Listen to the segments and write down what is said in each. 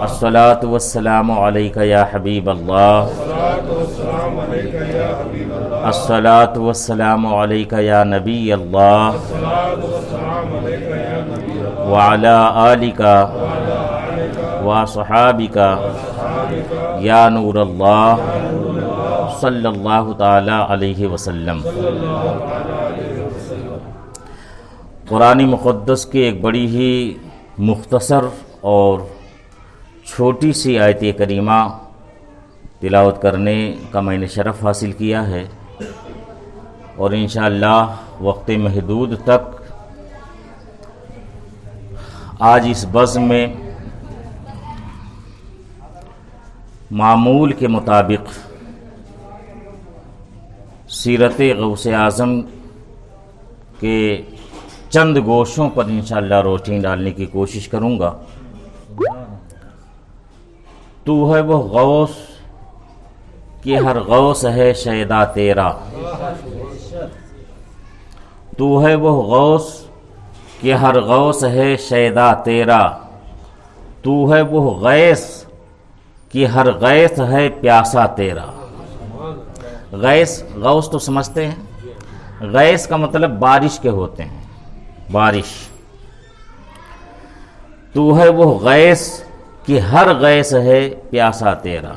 الصلاۃ والسلام علیک یا حبیب اللہ، الصلاۃ والسلام علیک یا نبی اللہ، وعلی آلک وصحابک یا نور اللہ صلی اللہ تعالی علیہ وسلم۔ قرآن مقدس کی ایک بڑی ہی مختصر اور چھوٹی سی آیت کریمہ تلاوت کرنے کا میں نے شرف حاصل کیا ہے، اور انشاءاللہ وقت محدود تک آج اس بزم میں معمول کے مطابق سیرت غوث اعظم کے چند گوشوں پر انشاءاللہ روشنی ڈالنے کی کوشش کروں گا۔ تو ہے وہ غوث کہ ہر غوث ہے شیدا تیرا، تو ہے وہ غوث کہ ہر غوث ہے شیدا تیرا، تو ہے وہ غیث کہ ہر غیث ہے پیاسا تیرا۔ غیث، غوث تو سمجھتے ہیں، غیث کا مطلب بارش کے ہوتے ہیں، بارش۔ تو ہے وہ غیث کہ ہر غیث ہے پیاسا تیرا۔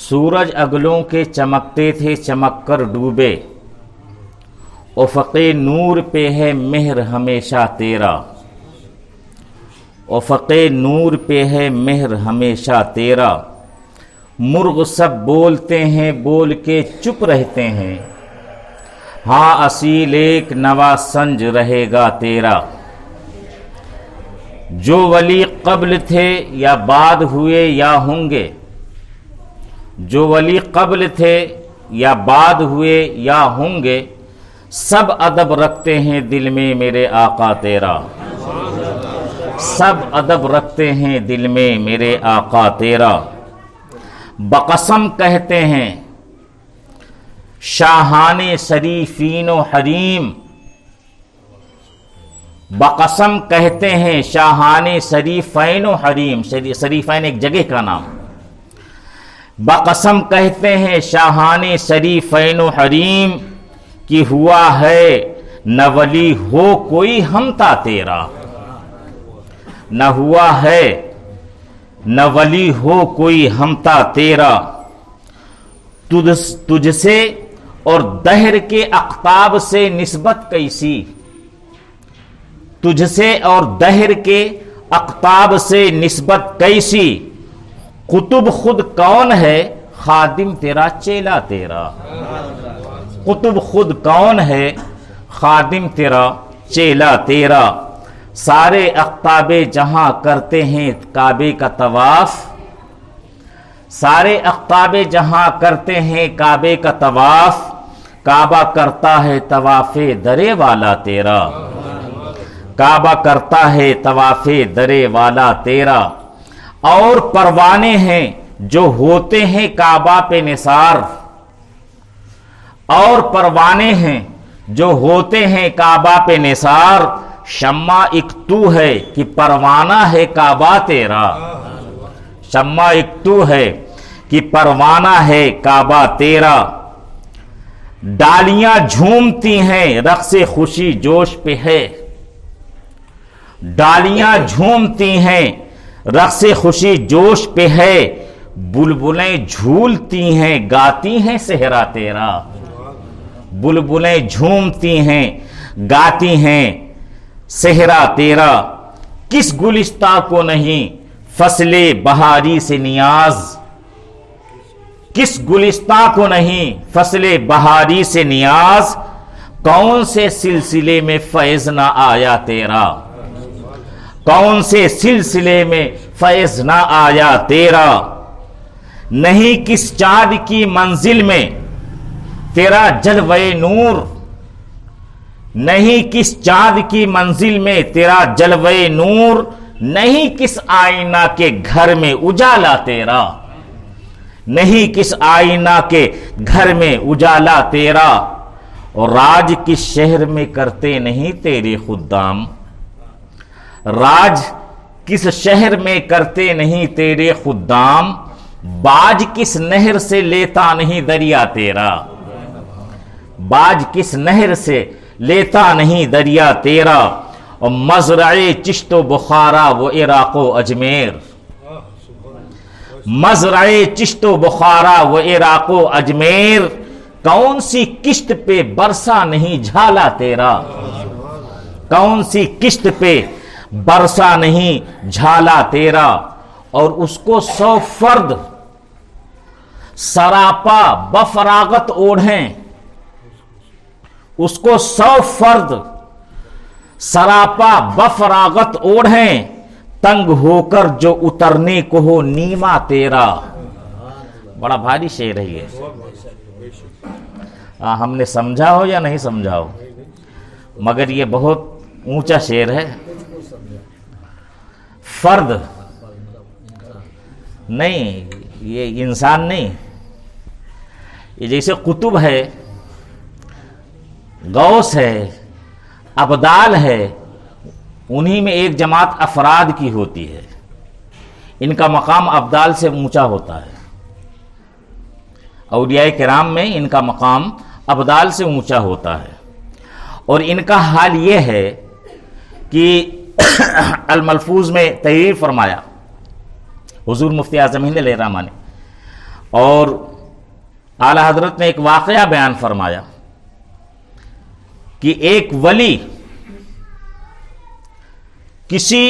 سورج اگلوں کے چمکتے تھے چمک کر ڈوبے، افق نور پہ ہے مہر ہمیشہ تیرا، افق نور پہ ہے مہر ہمیشہ تیرا۔ مرغ سب بولتے ہیں بول کے چپ رہتے ہیں، ہاں اصیل ایک نوا سنج رہے گا تیرا۔ جو ولی قبل تھے یا بعد ہوئے یا ہوں گے، جو ولی قبل تھے یا بعد ہوئے یا ہوں گے، سب ادب رکھتے ہیں دل میں میرے آقا تیرا، سب ادب رکھتے ہیں دل میں میرے آقا تیرا۔ بقسم کہتے ہیں شاہان شریفین و حریم، بقسم کہتے ہیں شاہان شریفین و حریم، شریفین ایک جگہ کا نام۔ بقسم کہتے ہیں شاہان شریفین و حریم کہ ہوا ہے نہ ولی ہو کوئی ہمتا تیرا، نہ ہوا ہے نہ ولی ہو کوئی ہمتا تیرا۔ تجھ سے اور دہر کے اقطاب سے نسبت کیسی، تجھ سے اور دہر کے اقطاب سے نسبت کیسی، قطب خود کون ہے خادم تیرا چیلا تیرا، قطب خود کون ہے خادم تیرا چیلا تیرا۔ سارے اقطاب جہاں کرتے ہیں کعبے کا طواف، سارے اقطاب جہاں کرتے ہیں کعبے کا طواف، کعبہ کرتا ہے طواف درے والا تیرا، کعبہ کرتا ہے طواف درے والا تیرا۔ اور پروانے ہیں جو ہوتے ہیں کعبہ پہ نثار، اور پروانے ہیں جو ہوتے ہیں کعبہ پہ نثار، شمع ایک تو ہے کہ پروانہ ہے کعبہ تیرا، شمع ایک تو ہے کہ پروانہ ہے کعبہ تیرا۔ ڈالیاں جھومتی ہیں رقص خوشی جوش پہ ہے، ڈالیاں جھومتی ہیں رقص خوشی جوش پہ ہے، بلبلیں جھولتی ہیں گاتی ہیں صحرا تیرا، بلبلیں جھومتی ہیں گاتی ہیں صحرا تیرا۔ کس گلستہ کو نہیں فصل بہاری سے نیاز، کس گلستہ کو نہیں فصل بہاری سے نیاز، کون سے سلسلے میں فیض نہ آیا تیرا، کون سے سلسلے میں فیض نہ آیا تیرا۔ نہیں کس چاند کی منزل میں تیرا جلوہ نور، نہیں کس چاند کی منزل میں تیرا جلوہ نور، نہیں کس آئینہ کے گھر میں اجالا تیرا، نہیں کس آئینہ کے گھر میں اجالا تیرا، اور راج کس شہر میں کرتے نہیں تیرے خدام، راج کس شہر میں کرتے نہیں تیرے خدام، باج کس نہر سے لیتا نہیں دریا تیرا، باج کس نہر سے لیتا نہیں دریا تیرا، اور مزرع چشت و بخارا و عراق و اجمیر، مزرع چشت و بخارا و عراق و اجمیر، کون سی کشت پہ برسا نہیں جھالا تیرا، کون سی کشت پہ برسا نہیں جھالا تیرا، اور اس کو 100 فرد سراپا بفراغت اوڑھیں، اس کو 100 فرد سراپا بفراغت اوڑھیں، تنگ ہو کر جو اترنے کو ہو نیما تیرا۔ بڑا بھاری شعر ہے یہ، ہم نے سمجھا ہو یا نہیں سمجھا ہو، مگر یہ بہت اونچا شعر ہے۔ فرد نہیں، یہ انسان نہیں، یہ جیسے قطب ہے، غوث ہے، ابدال ہے، انہی میں ایک جماعت افراد کی ہوتی ہے، ان کا مقام ابدال سے اونچا ہوتا ہے۔ اولیاء کرام میں ان کا مقام ابدال سے اونچا ہوتا ہے، اور ان کا حال یہ ہے کہ الملفوظ میں تحریر فرمایا حضور مفتی اعظم ہند علیہ الرحمہ نے، اور اعلی حضرت نے ایک واقعہ بیان فرمایا کہ ایک ولی کسی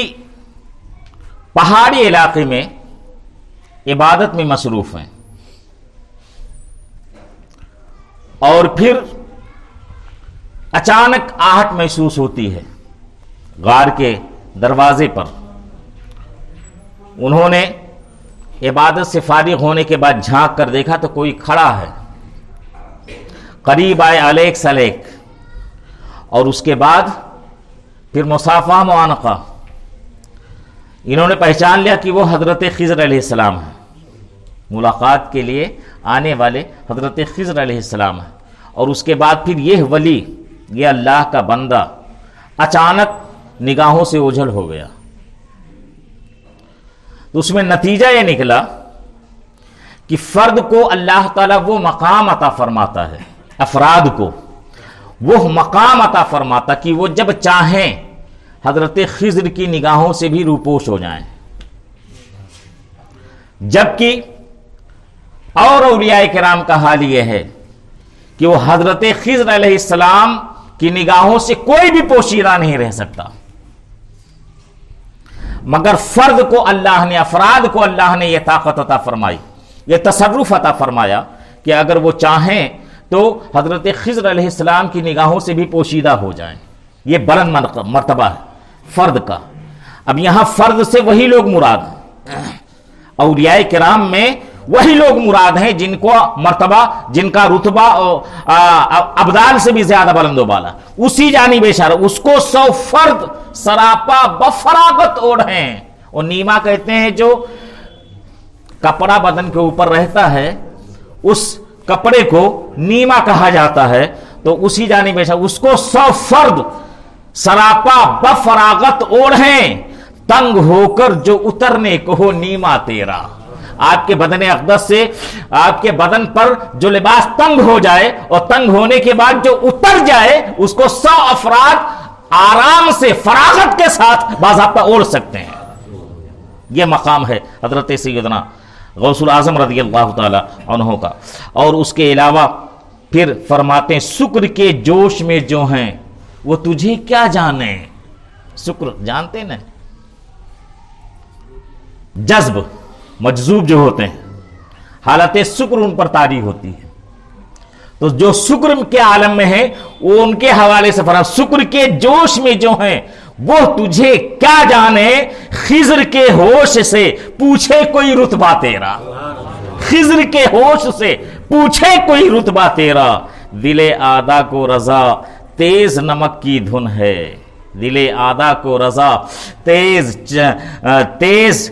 پہاڑی علاقے میں عبادت میں مصروف ہیں، اور پھر اچانک آہٹ محسوس ہوتی ہے غار کے دروازے پر۔ انہوں نے عبادت سے فارغ ہونے کے بعد جھانک کر دیکھا تو کوئی کھڑا ہے، قریب آئے علیک سلیک، اور اس کے بعد پھر مصافحہ معانقہ، انہوں نے پہچان لیا کہ وہ حضرت خضر علیہ السلام ہیں، ملاقات کے لیے آنے والے حضرت خضر علیہ السلام ہیں۔ اور اس کے بعد پھر یہ ولی، یہ اللہ کا بندہ اچانک نگاہوں سے اوجھل ہو گیا۔ تو اس میں نتیجہ یہ نکلا کہ فرد کو اللہ تعالیٰ وہ مقام عطا فرماتا ہے، افراد کو وہ مقام عطا فرماتا کہ وہ جب چاہیں حضرت خضر کی نگاہوں سے بھی روپوش ہو جائیں، جبکہ اور اولیاء کرام کا حال یہ ہے کہ وہ حضرت خضر علیہ السلام کی نگاہوں سے کوئی بھی پوشیدہ نہیں رہ سکتا، مگر فرد کو اللہ نے، افراد کو اللہ نے یہ طاقت عطا فرمائی، یہ تصرف عطا فرمایا کہ اگر وہ چاہیں تو حضرت خضر علیہ السلام کی نگاہوں سے بھی پوشیدہ ہو جائیں۔ یہ بلند مرتبہ ہے فرد کا۔ اب یہاں فرد سے وہی لوگ مراد ہیں، اولیاء کرام میں وہی لوگ مراد ہیں جن کو مرتبہ، جن کا رتبہ ابدال سے بھی زیادہ بلند و بالا، اسی جانب اشارہ۔ اس کو 100 فرد سراپا بفراغت اوڑھیں، اور نیما کہتے ہیں جو کپڑا بدن کے اوپر رہتا ہے، اس کپڑے کو نیما کہا جاتا ہے، تو اسی جانب اشارہ۔ اس کو 100 فرد سراپا بفراغت اوڑھیں، تنگ ہو کر جو اترنے کو ہو نیما تیرا۔ آپ کے بدن اقدس سے، آپ کے بدن پر جو لباس تنگ ہو جائے اور تنگ ہونے کے بعد جو اتر جائے، اس کو 100 افراد آرام سے فراغت کے ساتھ باضابطہ اوڑھ سکتے ہیں۔ یہ مقام ہے حضرت سیدنا غوث الاعظم رضی اللہ تعالی عنہ کا۔ اور اس کے علاوہ پھر فرماتے ہیں شکر کے جوش میں جو ہیں وہ تجھے کیا جانے۔ شکر جانتے نا، جذب، مجذوب جو ہوتے ہیں، حالت شکر ان پر طاری ہوتی ہے۔ تو جو شکر کے عالم میں ہیں وہ ان کے حوالے سے فرمایا شکر کے جوش میں جو ہیں وہ تجھے کیا جانے، خضر کے ہوش سے پوچھے کوئی رتبہ تیرا، خضر کے ہوش سے پوچھے کوئی رتبہ تیرا، دل آدھا کو رضا تیز نمک کی دھن ہے، دل آدھا کو رضا تیز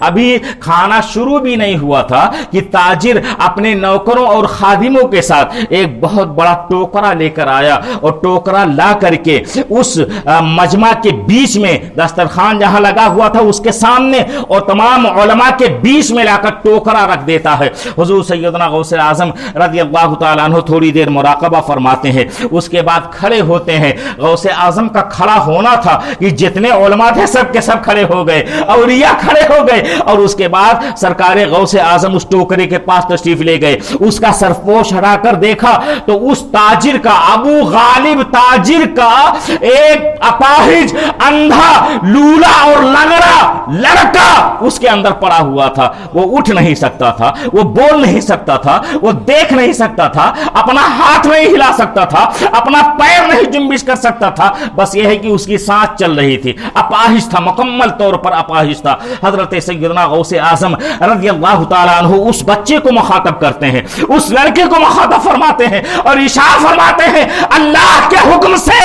ابھی کھانا شروع بھی نہیں ہوا تھا کہ تاجر اپنے نوکروں اور خادموں کے ساتھ ایک بہت بڑا ٹوکرا لے کر آیا اور ٹوکرا لا کر کے اس مجمع کے بیچ میں دسترخوان جہاں لگا ہوا تھا اس کے سامنے اور تمام علماء کے بیچ میں لا کر ٹوکرا رکھ دیتا ہے۔ حضور سیدنا غوث اعظم رضی اللہ تعالیٰ عنہ تھوڑی دیر مراقبہ فرماتے ہیں، اس کے بعد کھڑے ہوتے ہیں۔ غوث اعظم کا کھڑا ہونا تھا کہ جتنے علماء تھے سب کے سب کھڑے ہو گئے، اولیاء کھڑے ہو گئے، اور اس کے بعد سرکار غوث اعظم اس ٹوکرے کے پاس تشریف لے گئے۔ اس کا سرپوش ہٹا کر دیکھا تو اس تاجر کا، ابو غالب تاجر کا ایک اپاہج، اندھا، لولا اور لنگڑا لڑکا اس کے اندر پڑا ہوا تھا۔ وہ اٹھ نہیں سکتا تھا، وہ بول نہیں سکتا تھا، وہ دیکھ نہیں سکتا تھا، اپنا ہاتھ نہیں ہلا سکتا تھا، اپنا پیر نہیں جنبش کر سکتا تھا، بس یہ ہے کہ اس کی سانس چل رہی تھی۔ اپاہج تھا، مکمل طور پر اپاہج تھا۔ حضرت سیدنا غوث اعظم رضی اللہ تعالیٰ عنہ اس بچے کو مخاطب کرتے ہیں، اس لڑکے کو مخاطب فرماتے ہیں اور ارشاد فرماتے ہیں اللہ کے حکم سے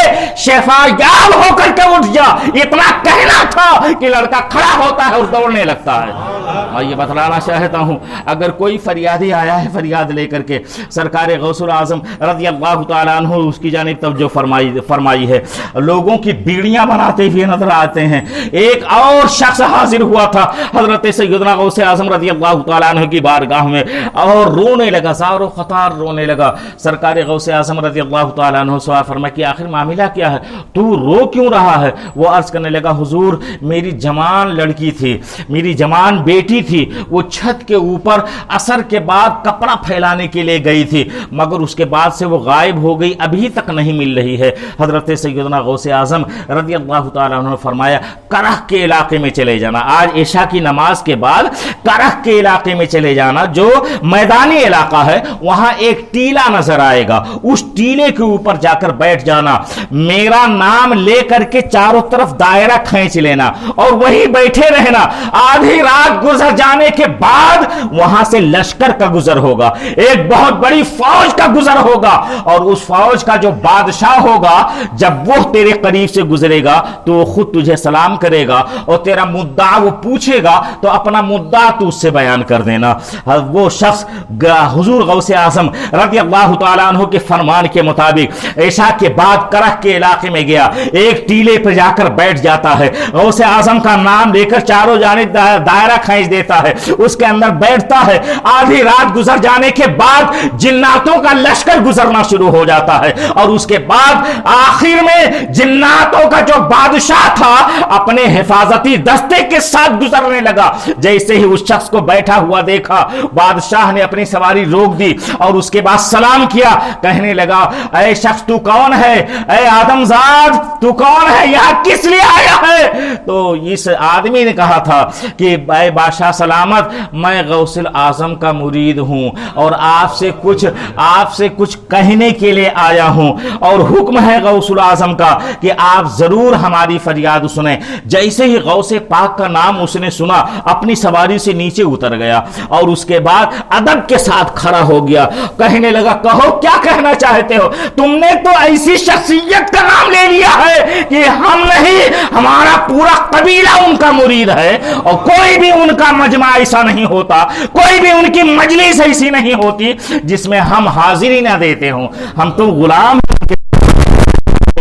شفا یاب ہو کر کے اٹھ جا۔ اتنا کہنا تھا کہ لڑکا کھڑا ہوتا ہے اور دوڑنے لگتا ہے۔ میں یہ بتلانا چاہتا ہوں اگر کوئی فریادی آیا ہے فریاد لے کر کے، سرکار غوث اعظم رضی اللہ تعالیٰ عنہ اس کی جانب توجہ فرمائی ہے، لوگوں کی بیڑیاں بناتے ہوئے نظر آتے ہیں۔ ایک اور شخص حاضر ہوا تھا حضرت سیدنا غوث اعظم رضی اللہ تعالیٰ عنہ کی بارگاہ میں اور رونے لگا، زار و خطار رونے لگا۔ سرکار غوث اعظم رضی اللہ تعالیٰ عنہ سوال فرمایا کہ آخر معاملہ کیا ہے، تو رو کیوں رہا ہے؟ وہ عرض کرنے لگا حضور میری جوان لڑکی تھی، میری جوان بیٹی تھی، وہ چھت کے اوپر عصر کے بعد کپڑا پھیلانے کے لیے گئی تھی، مگر اس کے بعد سے وہ غائب ہو گئی، ابھی تک نہیں مل رہی ہے۔ حضرت سیدنا غوث اعظم رضی اللہ تعالیٰ عنہ نے فرمایا کرہ کے علاقے میں چلے جانا، آج عشاء کی نماز کے بعد کرہ کے علاقے میں چلے جانا، جو میدانی علاقہ ہے، وہاں ایک ٹیلا نظر آئے گا، اس ٹیلے کے اوپر جا کر بیٹھ جانا، میرا نام لے کر کے چاروں طرف دائرہ کھینچ لینا اور وہی بیٹھے رہنا۔ آدھی رات گزر جانے کے بعد وہاں سے لشکر کا گزر ہوگا، ایک بہت بڑی فوج کا گزر ہوگا، اور اس فوج کا جو بادشاہ ہوگا جب وہ تیرے قریب سے گزرے گا تو وہ خود تجھے سلام کرے گا اور تیرا مدعا وہ پوچھے گا تو اپنا مدعا تو اس سے بیان کر دینا۔ وہ شخص حضور غوث اعظم رضی اللہ تعالیٰ عنہ کے فرمان کے مطابق عشاء کے بعد کرہ کے علاقے میں گیا، ایک ٹیلے پر جا کر بیٹھ جاتا ہے، غوث اعظم کا نام لے کر چاروں جانب دائرہ کھینچ دیتا ہے، اس کے اندر بیٹھتا ہے۔ آدھی رات گزر جانے کے بعد جناتوں کا لشکر گزرنا شروع ہو جاتا ہے، اور اس کے بعد آخر میں جناتوں کا جو بادشاہ تھا اپنے حفاظتی دستے کے ساتھ گزرنے لگا۔ جیسے ہی اس شخص کو بیٹھا ہوا دیکھا، بادشاہ نے اپنی سواری روک دی اور اس کے بعد سلام کیا، کہنے لگا اے شخص تو کون ہے، اے آدم زاد تو کون ہے، یہاں کس لیے آیا ہے؟ تو اس آدمی نے کہا تھا کہ اے بادشاہ سلامت، میں غوث اعظم کا مرید ہوں اور آپ سے کچھ کہنے کے لیے آیا ہوں، اور حکم ہے غوث اعظم کا کہ آپ ضرور ہماری فریاد سنیں۔ جیسے ہی غوث پاک کا نام اس نے سنا اپنی سواری سے نیچے اتر گیا اور اس کے بعد ادب کے ساتھ کھڑا ہو گیا، کہنے لگا کہو کیا کہنا چاہتے ہو؟ تم نے تو ایسی شخصیت کا نام لے لیا ہے کہ ہم نہیں، ہمارا پورا قبیلہ ان کا مرید ہے، اور کوئی بھی ان کا مجمع ایسا نہیں ہوتا، کوئی بھی ان کی مجلس ایسی نہیں ہوتی جس میں ہم حاضری نہ دیتے ہوں، ہم تو غلام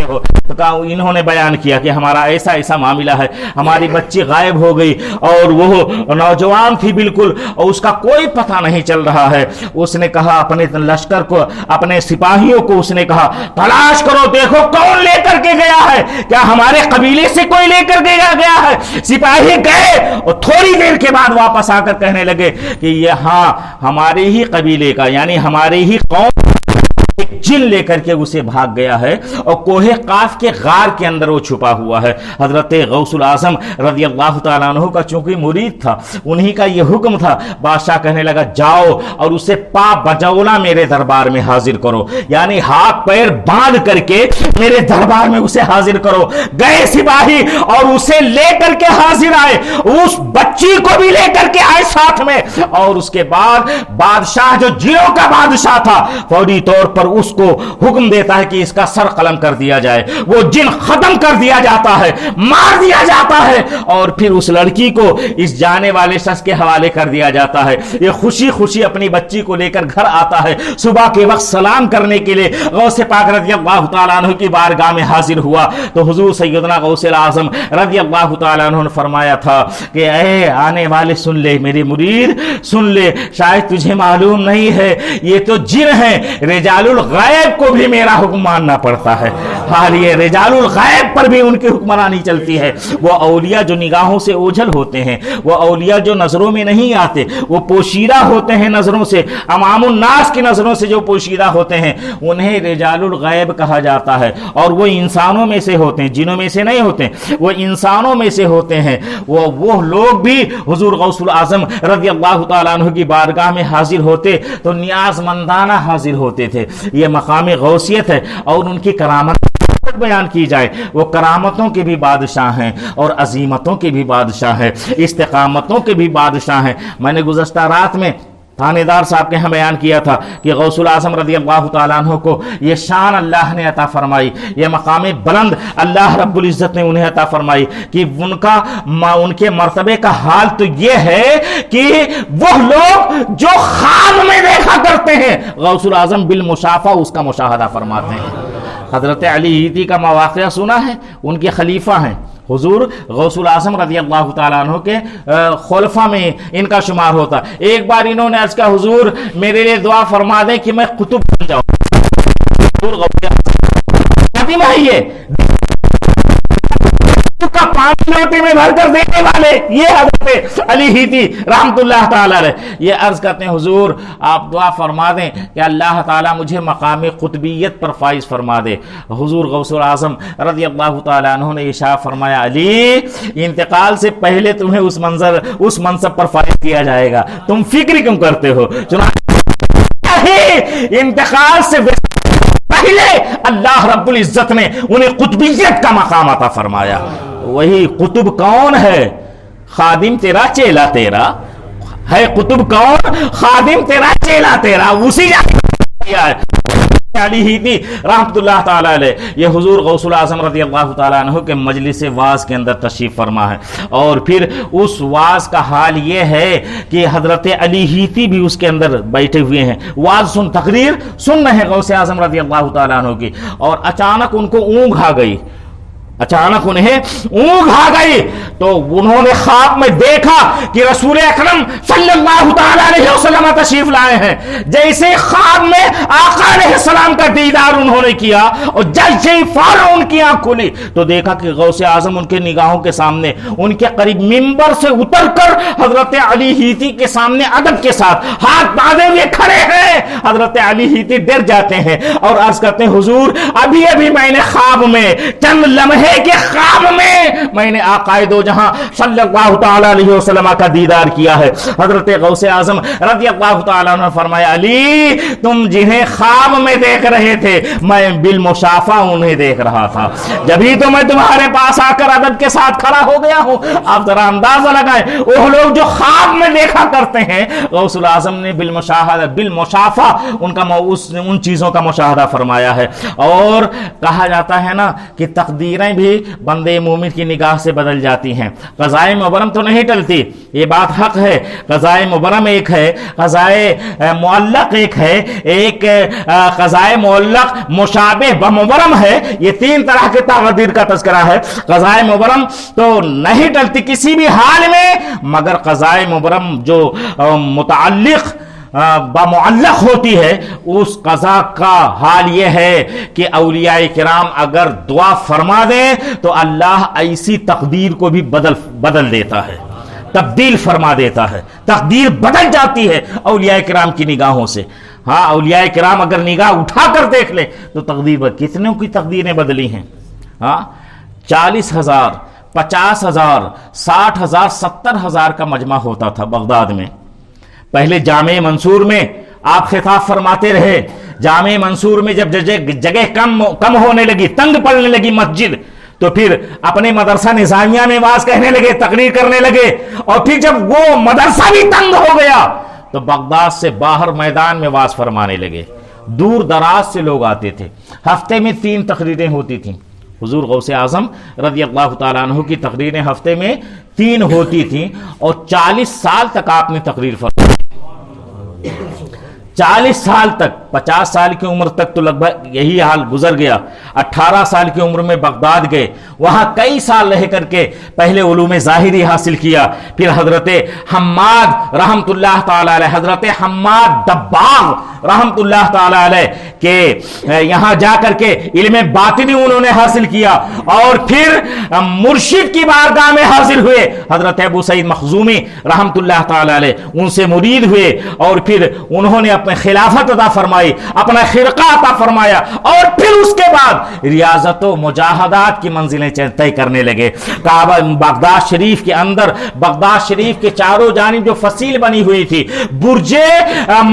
ہو۔ تو انہوں نے بیان کیا کہ ہمارا ایسا ایسا معاملہ ہے، ہماری بچی غائب ہو گئی اور وہ نوجوان تھی بالکل، اور اس کا کوئی پتہ نہیں چل رہا ہے۔ اس نے کہا اپنے لشکر کو، اپنے سپاہیوں کو اس نے کہا تلاش کرو، دیکھو کون لے کر کے گیا ہے، کیا ہمارے قبیلے سے کوئی لے کر کے گیا ہے؟ سپاہی گئے اور تھوڑی دیر کے بعد واپس آ کر کہنے لگے کہ یہ ہاں ہمارے ہی قبیلے کا، یعنی ہمارے ہی قوم ایک جن لے کر کے اسے بھاگ گیا ہے اور کوہ قاف کے غار کے اندر وہ چھپا ہوا ہے۔ حضرت غوث الاعظم رضی اللہ تعالیٰ عنہ کا چونکہ مرید تھا، انہی کا یہ حکم تھا، بادشاہ کہنے لگا جاؤ اور اسے پا بجولا میرے دربار میں حاضر کرو، یعنی ہاتھ پیر باندھ کر کے میرے دربار میں اسے حاضر کرو۔ گئے سپاہی اور اسے لے کر کے حاضر آئے، اس بچی کو بھی لے کر کے آئے ساتھ میں، اور اس کے بعد بادشاہ جو جنوں کا بادشاہ تھا فوری طور پر اس کو حکم دیتا ہے کہ اس کا سر قلم کر دیا جائے. وہ جن ختم کر دیا جاتا ہے, مار دیا جاتا ہے, اور پھر اس لڑکی کو اس جانے والے شخص کے حوالے کر دیا جاتا ہے. یہ خوشی خوشی اپنی بچی کو لے کر گھر آتا ہے. صبح کے وقت سلام کرنے کے لیے غوث پاک رضی اللہ تعالیٰ عنہ کی بارگاہ میں حاضر ہوا تو حضور سیدنا غوث اعظم رضی اللہ تعالیٰ عنہ نے فرمایا تھا کہ اے آنے والے سن لے, میرے مرید سن لے, شاید تجھے معلوم نہیں ہے یہ تو جن ہیں, رجال الغیب کو بھی میرا حکم ماننا پڑتا ہے. حال یہ رجال الغیب پر بھی ان کی حکمرانی چلتی ہے. وہ اولیاء جو نگاہوں سے اوجھل ہوتے ہیں, وہ اولیاء جو نظروں میں نہیں آتے, وہ پوشیدہ ہوتے ہیں نظروں سے, عوام الناس کی نظروں سے جو پوشیدہ ہوتے ہیں, انہیں رجال الغیب کہا جاتا ہے. اور وہ انسانوں میں سے ہوتے ہیں, جنوں میں سے نہیں ہوتے, وہ انسانوں میں سے ہوتے ہیں. وہ لوگ بھی حضور غوث الاعظم رضی اللہ تعالیٰ عنہ کی بارگاہ میں حاضر ہوتے تو نیاز مندانہ حاضر ہوتے تھے. یہ مقام غوثیت ہے. اور ان کی کرامت بیان کی جائے, وہ کرامتوں کے بھی بادشاہ ہیں اور عظیمتوں کے بھی بادشاہ ہیں, استقامتوں کے بھی بادشاہ ہیں. میں نے گزشتہ رات میں تھانے دار صاحب کے ہاں بیان کیا تھا کہ غوث الاعظم رضی اللہ تعالیٰ عنہ کو یہ شان اللہ نے عطا فرمائی, یہ مقام بلند اللہ رب العزت نے انہیں عطا فرمائی کہ ان کے مرتبے کا حال تو یہ ہے کہ وہ لوگ جو خواب میں دیکھا کرتے ہیں, غوث الاعظم بالمشافہ اس کا مشاہدہ فرماتے ہیں. حضرت علی ہیتی کا مواقع سنا ہے, ان کے خلیفہ ہیں حضور غوث الاعظم رضی اللہ تعالیٰ عنہ کے خلفاء میں ان کا شمار ہوتا. ایک بار انہوں نے عرض کہا حضور میرے لیے دعا فرما دیں کہ میں قطب بن جاؤں. حضور غوث اعظم ہے کا پانی لوٹے میں بھر کر دینے والے یہ حضرت علی ہیتی رحمت اللہ تعالی علیہ, یہ عرض کرتے ہیں حضور آپ دعا فرما دیں کہ اللہ تعالیٰ مجھے مقام قطبیت پر فائز فرما دے. حضور غوث الاعظم رضی اللہ تعالیٰ عنہ نے ارشاد فرمایا علی انتقال سے پہلے تمہیں اس منصب پر فائز کیا جائے گا, تم فکر کیوں کرتے ہو. چنانچہ انتقال سے پہلے اللہ رب العزت نے انہیں قطبیت کا مقام عطا فرمایا. وہی قطب کون ہے؟ خادم تیرا چیلا تیرا ہے. قطب کون؟ خادم تیرا چیلا تیرا, اسی کیا ہے علی ہیتی رحمت اللہ تعالیٰ علیہ. یہ حضور غوث الاعظم رضی اللہ تعالیٰ عنہ کے مجلس واعظ کے اندر تشریف فرما ہے, اور پھر اس واعظ کا حال یہ ہے کہ حضرت علی ہیتی بھی اس کے اندر بیٹھے ہوئے ہیں, واعظ تقریر سن رہے ہیں غوث اعظم رضی اللہ تعالیٰ عنہ کی, اور اچانک ان کو اونگ آ گئی. اچانک انہیں اونگ آ گئی تو انہوں نے خواب میں دیکھا کہ رسول اکرم صلی اللہ تعالی علیہ وسلم تشریف لائے ہیں. جیسے خواب میں آقا علیہ السلام کا دیدار انہوں نے کیا اور جیسے ہی فوراً ان کی آنکھ کھلی تو دیکھا کہ غوث اعظم ان کے نگاہوں کے سامنے ان کے قریب منبر سے اتر کر حضرت علی ہیتی کے سامنے ادب کے ساتھ ہاتھ باندھے ہوئے کھڑے ہیں. حضرت علی ہیتی ڈر جاتے ہیں اور عرض کرتے ہیں حضور ابھی ابھی میں نے خواب میں چند لمحے کہ خواب میں نے آقا دو جہاں صلی اللہ تعالی علیہ وسلم کا دیدار کیا ہے. حضرت غوث اعظم رضی اللہ تعالیٰ عنہ فرمایا علی تم جنہیں خواب میں دیکھ رہے تھے میں بالمشافہ انہیں دیکھ رہا تھا, جبھی تو میں تمہارے پاس آ کر ادب کے ساتھ کھڑا ہو گیا ہوں. آپ ذرا اندازہ لگائیں وہ لوگ جو خواب میں دیکھا کرتے ہیں غوث الاعظم نے بالمشافہ ان چیزوں کا مشاہدہ فرمایا ہے. اور کہا جاتا ہے نا کہ تقدیریں بھی بندے مومن کی نگاہ سے بدل جاتی ہیں. قضائے مبرم تو نہیں ٹلتی, یہ بات حق ہے. قضائے مبرم ایک ہے, قضائے معلق ایک ہے, ایک قضائے معلق مشابہ بمبرم ہے. یہ تین طرح کے تقدیر کا تذکرہ ہے. قضائے مبرم تو نہیں ٹلتی کسی بھی حال میں, مگر قضائے مبرم جو متعلق بمعلق ہوتی ہے اس قضا کا حال یہ ہے کہ اولیاء کرام اگر دعا فرما دیں تو اللہ ایسی تقدیر کو بھی بدل دیتا ہے, تبدیل فرما دیتا ہے. تقدیر بدل جاتی ہے اولیاء کرام کی نگاہوں سے. ہاں اولیاء کرام اگر نگاہ اٹھا کر دیکھ لیں تو تقدیر کتنوں کی تقدیریں بدلی ہیں. ہاں 40,000 50,000 60,000 70,000 کا مجمع ہوتا تھا بغداد میں. پہلے جامع منصور میں آپ خطاب فرماتے رہے. جامع منصور میں جب جگہ کم ہونے لگی, تنگ پڑنے لگی مسجد, تو پھر اپنے مدرسہ نظامیہ میں واعظ کہنے لگے, تقریر کرنے لگے. اور پھر جب وہ مدرسہ بھی تنگ ہو گیا تو بغداد سے باہر میدان میں واعظ فرمانے لگے. دور دراز سے لوگ آتے تھے. ہفتے میں 3 تقریریں ہوتی تھیں. حضور غوث اعظم رضی اللہ تعالیٰ عنہ کی تقریریں ہفتے میں 3 ہوتی تھیں اور 40 سال تک آپ نے تقریر فرمائی. 40 سال تک. 50 سال کی عمر تک تو لگ بھگ یہی حال گزر گیا. 18 سال کی عمر میں بغداد گئے, وہاں کئی سال رہ کر کے پہلے علوم ظاہری حاصل کیا, پھر حضرت حماد رحمت اللہ تعالی علیہ, حضرت حماد دباغ رحمت اللہ تعالی علیہ کے یہاں جا کر کے علم باطنی انہوں نے حاصل کیا, اور پھر مرشد کی بارگاہ میں حاصل ہوئے حضرت ابو سعید مخزومی رحمت اللہ تعالی علیہ, ان سے مرید ہوئے, اور پھر انہوں نے اپنے خلافت عطا فرمائی, اپنا خرقہ عطا فرمایا, اور پھر اس کے بعد ریاضت و مجاہدات کی منزلیں طے کرنے لگے. کعبہ بغداد شریف کے اندر, بغداد شریف کے چاروں جانب جو فصیل بنی ہوئی تھی, برج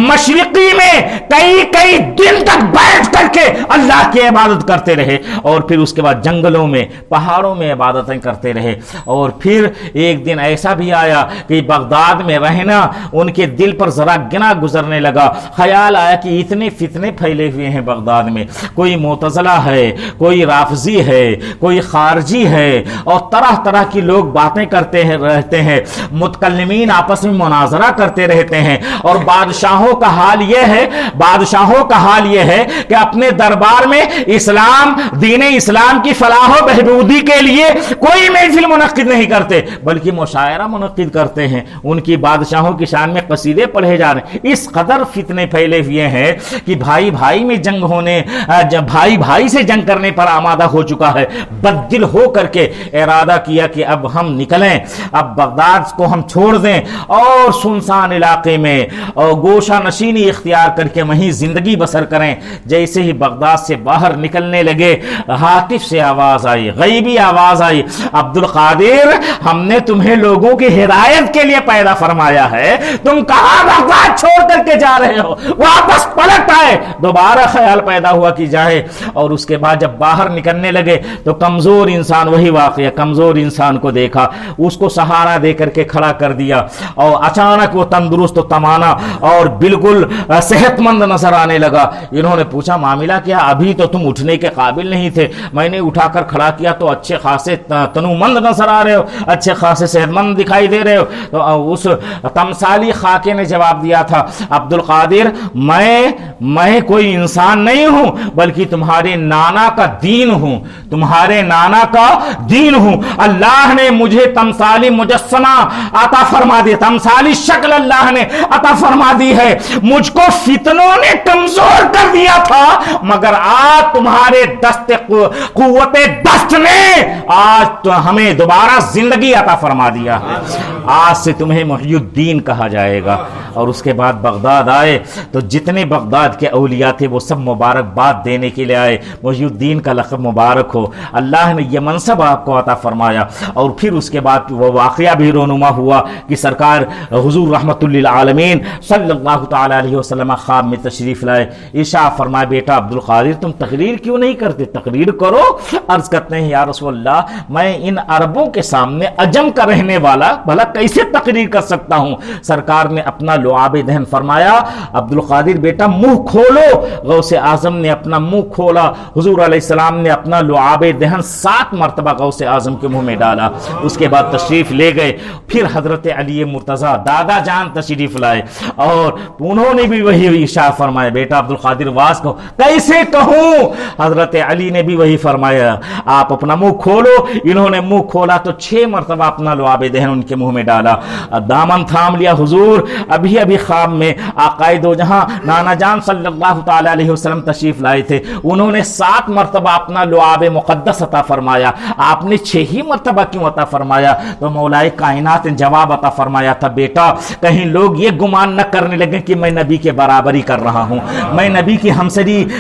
مشرقی میں کئی دن تک بیٹھ کر کے اللہ کی عبادت کرتے رہے, اور پھر اس کے بعد جنگلوں میں پہاڑوں میں عبادتیں کرتے رہے. اور پھر ایک دن ایسا بھی آیا کہ بغداد میں رہنا ان کے دل پر ذرا گنا گزرنے لگا. خیال آیا کہ اتنے فتنے پھیلے ہوئے ہیں بغداد میں, کوئی معتزلہ ہے, کوئی رافضی ہے, کوئی خارجی ہے, اور طرح طرح کی لوگ باتیں کرتے ہیں رہتے ہیں, متکلمین آپس میں مناظرہ کرتے رہتے ہیں, اور بادشاہوں کا حال یہ ہے کہ اپنے دربار میں اسلام, دین اسلام کی فلاح و بہبودی کے لیے کوئی محفل منعقد نہیں کرتے, بلکہ مشاعرہ منعقد کرتے ہیں. ان کی بادشاہوں کی شان میں قصیدے پڑھے جا رہے ہیں. اس قدر فتنے پھیلے ہوئے ہیں کہ بھائی بھائی میں جنگ ہونے, بھائی بھائی سے جنگ کرنے پر آمادہ ہو چکا ہے. بددل ہو کر کے ارادہ کیا کہ اب ہم نکلیں, اب بغداد کو ہم چھوڑ دیں, اور سنسان علاقے میں گوشہ نشینی اختیار کر کے وہیں زندگی بسر کریں. جیسے ہی بغداد سے باہر نکلنے لگے, ہاتف سے آواز آئی, غیبی آواز آئی, عبد القادر, ہم نے تمہیں لوگوں کی ہدایت کے لیے پیدا فرمایا ہے, تم کہاں بغداد چھوڑ کر کے جا رہے ہو, واپس پلٹ آئے. دوبارہ خیال پیدا ہوا کہ جائے, اور اس کے بعد جب باہر نکلنے لگے تو کمزور انسان, وہی واقعہ, کمزور انسان کو دیکھا, اس کو سہارا دے کر کے کھڑا کر دیا, اور اچانک وہ تندرست و تمانا اور بالکل صحت مند نظر آنے لگا. انہوں نے پوچھا معاملہ کیا؟ ابھی تو تم اٹھنے کے قابل نہیں تھے, میں نے اٹھا کر کھڑا کیا تو اچھے خاصے تنو مند نظر آ رہے ہو, اچھے خاصے صحت مند دکھائی دے رہے ہو. تو اس تمثالی خاکے نے جواب دیا تھا, عبد القادر, میں کوئی انسان نہیں ہوں, بلکہ تمہارے نانا کا دین ہوں, تمہارے نانا کا دین ہوں. اللہ نے مجھے تمثالی مجسمہ عطا فرما دی, تمثالی شکل اللہ نے عطا فرما دی ہے. مجھ کو فتنوں نے کمزور کر دیا تھا, مگر آج تمہارے دست قوت دست نے آج تو ہمیں دوبارہ زندگی عطا فرما دیا ہے. آج سے تمہیں محی الدین کہا جائے گا. اور اس کے بعد بغداد آئے تو جتنے بغداد کے اولیاء تھے وہ سب مبارکباد دینے کے لیے آئے, محی الدین کا لقب مبارک ہو, اللہ نے یہ منصب آپ کو عطا فرمایا. اور پھر اس کے بعد وہ واقعہ بھی رونما ہوا کہ سرکار حضور رحمت للعالمین صلی اللہ تعالی علیہ وسلم خواب میں تشریف لائے. ارشاد فرمایا, بیٹا عبد القادر, تم تقریر کیوں نہیں کرتے؟ تقریر کرو. عرض کرتے ہیں, یا رسول اللہ, میں ان عربوں کے سامنے عجم کا رہنے والا بھلا کیسے تقریر کر سکتا ہوں؟ سرکار نے اپنا لعاب دہن فرمایا, عبد القادر بیٹا منہ کھولو. غوث اعظم نے اپنا منہ کھولا, حضور علیہ السلام نے اپنا لعاب دہن 7 مرتبہ غوث اعظم کے منہ میں ڈالا. اس کے بعد تشریف لے گئے. پھر حضرت علی مرتضیٰ دادا جان تشریف لائے, اور انہوں نے بھی وہی ارشاد فرمایا, بیٹا عبد القادر واز کہو. کیسے کہوں؟ حضرت علی نے بھی وہی فرمایا, آپ اپنا منہ کھولو. انہوں نے منہ کھولا تو 6 مرتبہ اپنا لعاب دہن ان کے منہ میں ڈالا, دامن تھام لیا. حضور ابھی خواب میں آقائے دو جہاں نانا جان صلی اللہ تعالی علیہ وسلم تشریف لائے تھے, انہوں نے 7 مرتبہ اپنا لعاب مقدس عطا فرمایا, آپ نے 6 ہی مرتبہ کیوں عطا فرمایا؟ تو مولا کائنات نے جواب عطا فرمایا تھا, بیٹا کہیں لوگ یہ گمان نہ کرنے لگے کہ میں نبی کے برابری کر رہا ہوں, میں نبی کی ہمسری